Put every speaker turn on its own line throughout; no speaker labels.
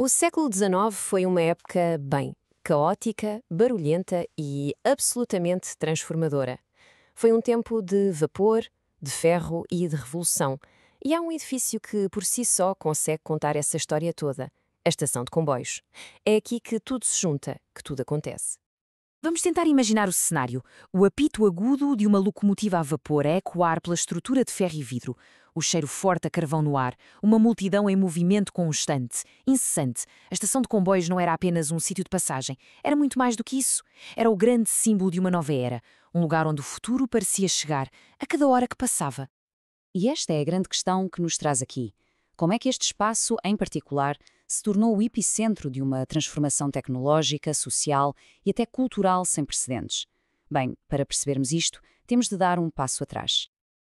O século XIX foi uma época, bem, caótica, barulhenta e absolutamente transformadora. Foi um tempo de vapor, de ferro e de revolução. E há um edifício que, por si só, consegue contar essa história toda: a estação de comboios. É aqui que tudo se junta, que tudo acontece.
Vamos tentar imaginar o cenário. O apito agudo de uma locomotiva a vapor a ecoar pela estrutura de ferro e vidro. O cheiro forte a carvão no ar. Uma multidão em movimento constante, incessante. A estação de comboios não era apenas um sítio de passagem. Era muito mais do que isso. Era o grande símbolo de uma nova era. Um lugar onde o futuro parecia chegar a cada hora que passava.
E esta é a grande questão que nos traz aqui. Como é que este espaço, em particular, se tornou o epicentro de uma transformação tecnológica, social e até cultural sem precedentes? Bem, para percebermos isto, temos de dar um passo atrás.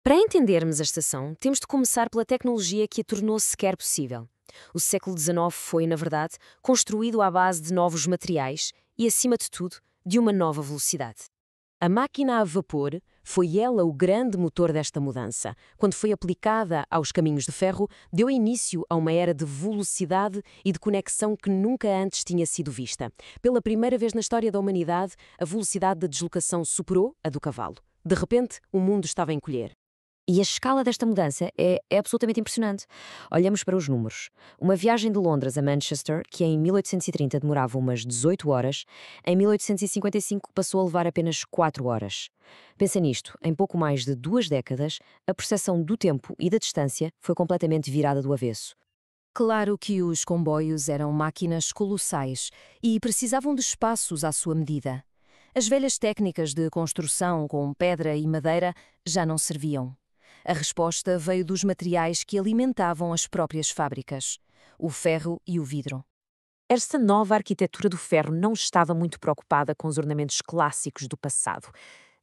Para entendermos a estação, temos de começar pela tecnologia que a tornou sequer possível. O século XIX foi, na verdade, construído à base de novos materiais e, acima de tudo, de uma nova velocidade. A máquina a vapor foi ela o grande motor desta mudança. Quando foi aplicada aos caminhos de ferro, deu início a uma era de velocidade e de conexão que nunca antes tinha sido vista. Pela primeira vez na história da humanidade, a velocidade da deslocação superou a do cavalo. De repente, o mundo estava a encolher.
E a escala desta mudança é absolutamente impressionante. Olhamos para os números. Uma viagem de Londres a Manchester, que em 1830 demorava umas 18 horas, em 1855 passou a levar apenas 4 horas. Pensa nisto, em pouco mais de 2 décadas, a percepção do tempo e da distância foi completamente virada do avesso.
Claro que os comboios eram máquinas colossais e precisavam de espaços à sua medida. As velhas técnicas de construção com pedra e madeira já não serviam. A resposta veio dos materiais que alimentavam as próprias fábricas: o ferro e o vidro.
Esta nova arquitetura do ferro não estava muito preocupada com os ornamentos clássicos do passado.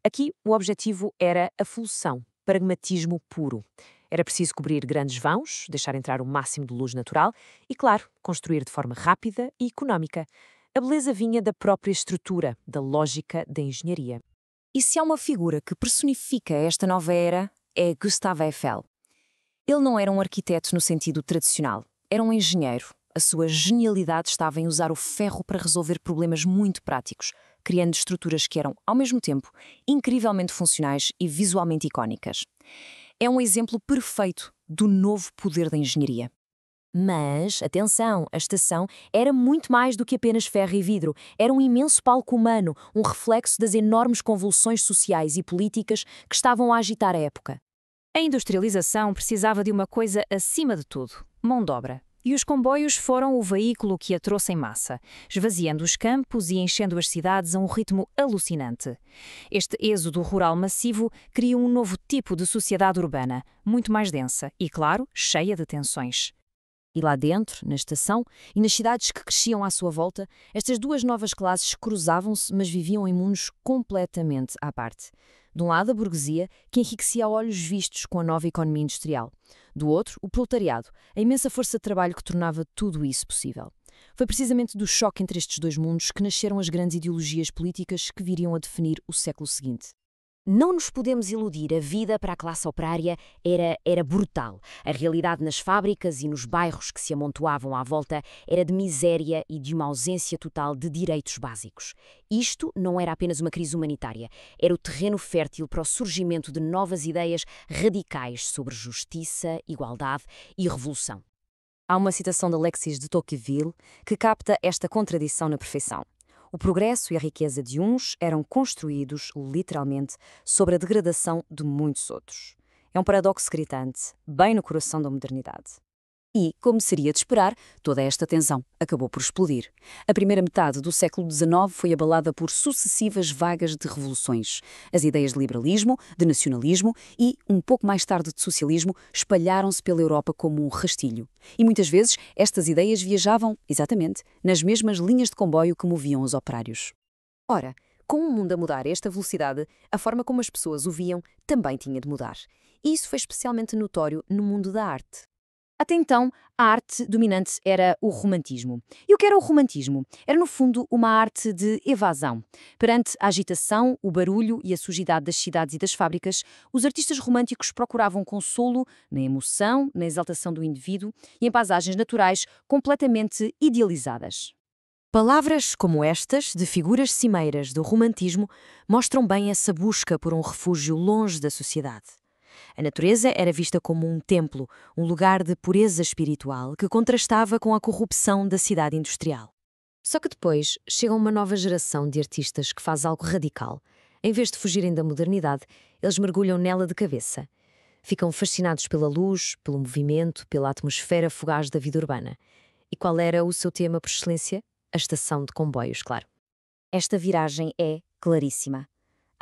Aqui, o objetivo era a função, pragmatismo puro. Era preciso cobrir grandes vãos, deixar entrar o máximo de luz natural e, claro, construir de forma rápida e económica. A beleza vinha da própria estrutura, da lógica da engenharia.
E se há uma figura que personifica esta nova era, é Gustave Eiffel. Ele não era um arquiteto no sentido tradicional, era um engenheiro. A sua genialidade estava em usar o ferro para resolver problemas muito práticos, criando estruturas que eram, ao mesmo tempo, incrivelmente funcionais e visualmente icónicas. É um exemplo perfeito do novo poder da engenharia.
Mas, atenção, a estação era muito mais do que apenas ferro e vidro. Era um imenso palco humano, um reflexo das enormes convulsões sociais e políticas que estavam a agitar a época.
A industrialização precisava de uma coisa acima de tudo: mão de obra. E os comboios foram o veículo que a trouxe em massa, esvaziando os campos e enchendo as cidades a um ritmo alucinante. Este êxodo rural massivo criou um novo tipo de sociedade urbana, muito mais densa e, claro, cheia de tensões.
E lá dentro, na estação, e nas cidades que cresciam à sua volta, estas duas novas classes cruzavam-se, mas viviam em mundos completamente à parte. De um lado, a burguesia, que enriquecia a olhos vistos com a nova economia industrial. Do outro, o proletariado, a imensa força de trabalho que tornava tudo isso possível. Foi precisamente do choque entre estes dois mundos que nasceram as grandes ideologias políticas que viriam a definir o século seguinte.
Não nos podemos iludir, a vida para a classe operária era brutal. A realidade nas fábricas e nos bairros que se amontoavam à volta era de miséria e de uma ausência total de direitos básicos. Isto não era apenas uma crise humanitária, era o terreno fértil para o surgimento de novas ideias radicais sobre justiça, igualdade e revolução. Há uma citação de Alexis de Tocqueville que capta esta contradição na perfeição. O progresso e a riqueza de uns eram construídos, literalmente, sobre a degradação de muitos outros. É um paradoxo gritante, bem no coração da modernidade. E, como seria de esperar, toda esta tensão acabou por explodir. A primeira metade do século XIX foi abalada por sucessivas vagas de revoluções. As ideias de liberalismo, de nacionalismo e, um pouco mais tarde, de socialismo espalharam-se pela Europa como um rastilho. E muitas vezes estas ideias viajavam, exatamente, nas mesmas linhas de comboio que moviam os operários. Ora, com o mundo a mudar a esta velocidade, a forma como as pessoas o viam também tinha de mudar. E isso foi especialmente notório no mundo da arte.
Até então, a arte dominante era o romantismo. E o que era o romantismo? Era, no fundo, uma arte de evasão. Perante a agitação, o barulho e a sujidade das cidades e das fábricas, os artistas românticos procuravam consolo na emoção, na exaltação do indivíduo e em paisagens naturais completamente idealizadas.
Palavras como estas, de figuras cimeiras do romantismo, mostram bem essa busca por um refúgio longe da sociedade. A natureza era vista como um templo, um lugar de pureza espiritual que contrastava com a corrupção da cidade industrial. Só que depois chega uma nova geração de artistas que faz algo radical. Em vez de fugirem da modernidade, eles mergulham nela de cabeça. Ficam fascinados pela luz, pelo movimento, pela atmosfera fugaz da vida urbana. E qual era o seu tema por excelência? A estação de comboios, claro.
Esta viragem é claríssima.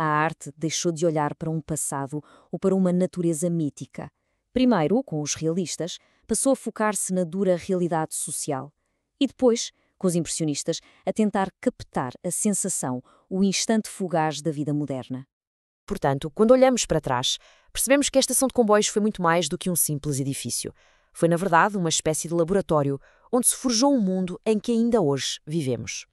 A arte deixou de olhar para um passado ou para uma natureza mítica. Primeiro, com os realistas, passou a focar-se na dura realidade social. E depois, com os impressionistas, a tentar captar a sensação, o instante fugaz da vida moderna.
Portanto, quando olhamos para trás, percebemos que a estação de comboios foi muito mais do que um simples edifício. Foi, na verdade, uma espécie de laboratório onde se forjou um mundo em que ainda hoje vivemos.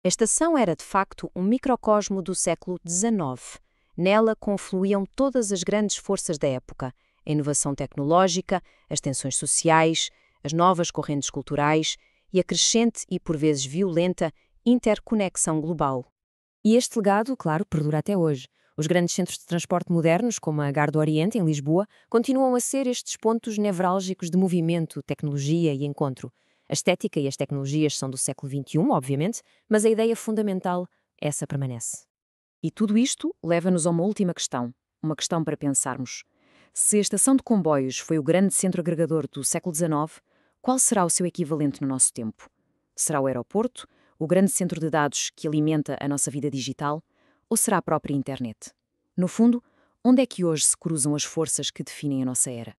A estação era, de facto, um microcosmo do século XIX. Nela confluíam todas as grandes forças da época: a inovação tecnológica, as tensões sociais, as novas correntes culturais e a crescente e, por vezes violenta, interconexão global.
E este legado, claro, perdura até hoje. Os grandes centros de transporte modernos, como a Gare do Oriente, em Lisboa, continuam a ser estes pontos nevrálgicos de movimento, tecnologia e encontro. A estética e as tecnologias são do século XXI, obviamente, mas a ideia fundamental, essa permanece.
E tudo isto leva-nos a uma última questão, uma questão para pensarmos. Se a estação de comboios foi o grande centro agregador do século XIX, qual será o seu equivalente no nosso tempo? Será o aeroporto, o grande centro de dados que alimenta a nossa vida digital, ou será a própria internet? No fundo, onde é que hoje se cruzam as forças que definem a nossa era?